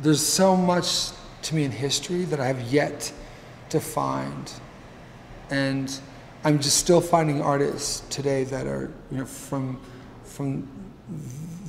There's so much to me in history that I have yet to find. And I'm just still finding artists today that are, from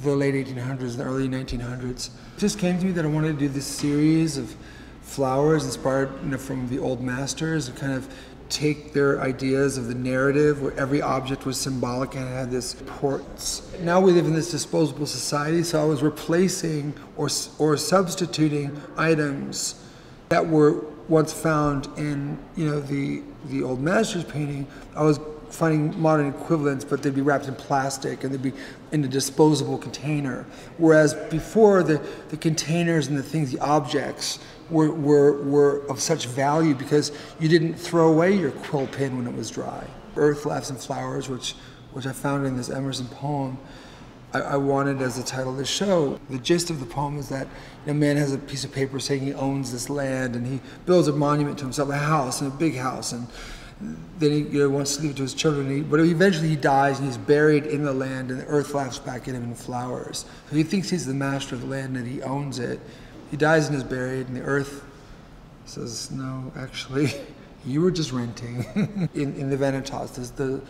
the late 1800s and the early 1900s. It just came to me that I wanted to do this series of flowers inspired from the old masters and kind of take their ideas of the narrative where every object was symbolic and had this importance. Now we live in this disposable society, so I was replacing or substituting items that were once found in the old masters painting. I was finding modern equivalents, but they'd be wrapped in plastic and they'd be in a disposable container. Whereas before, the containers and the things, the objects, were of such value because you didn't throw away your quill pen when it was dry. Earth, Laughs and Flowers, which I found in this Emerson poem, I wanted as the title of the show. The gist of the poem is that a man has a piece of paper saying he owns this land, and he builds a monument to himself, a house, and a big house, and then he wants to leave it to his children, but eventually he dies and he's buried in the land, and the earth laughs back at him in flowers. So he thinks he's the master of the land and he owns it. He dies and is buried, and the earth says, no, actually, you were just renting. in the Vanitas, there's the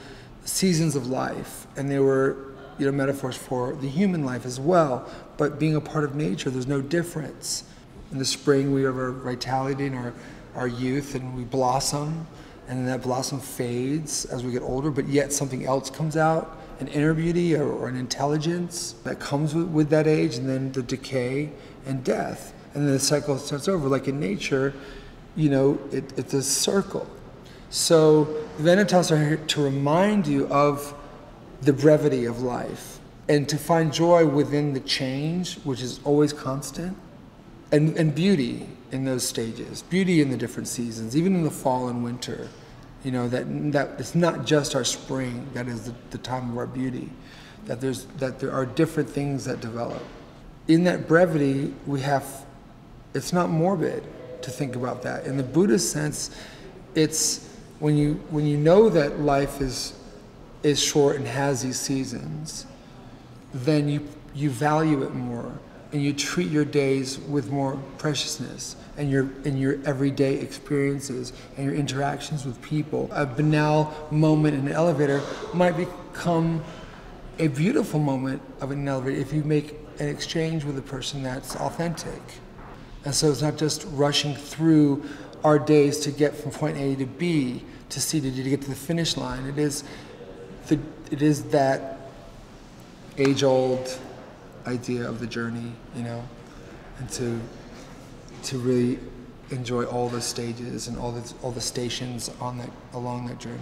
seasons of life, and they were metaphors for the human life as well. But being a part of nature, there's no difference. In the spring, we have our vitality and our youth, and we blossom. And then that blossom fades as we get older, but yet something else comes out, an inner beauty or an intelligence that comes with that age, and then the decay and death. And then the cycle starts over. Like in nature, it's a circle. So the Vanitas are here to remind you of the brevity of life and to find joy within the change, which is always constant, and beauty in those stages, beauty in the different seasons, even in the fall and winter. That it's not just our spring that is the time of our beauty, that there are different things that develop. In that brevity, it's not morbid to think about that. In the Buddhist sense, it's when you know that life is short and has these seasons, then you value it more, and you treat your days with more preciousness, and your everyday experiences and your interactions with people. A banal moment in an elevator might become a beautiful moment of an elevator if you make an exchange with a person that's authentic. And so it's not just rushing through our days to get from point A to B, to C to D, to get to the finish line. It is that age-old idea of the journey, and to really enjoy all the stages and all the stations along that journey.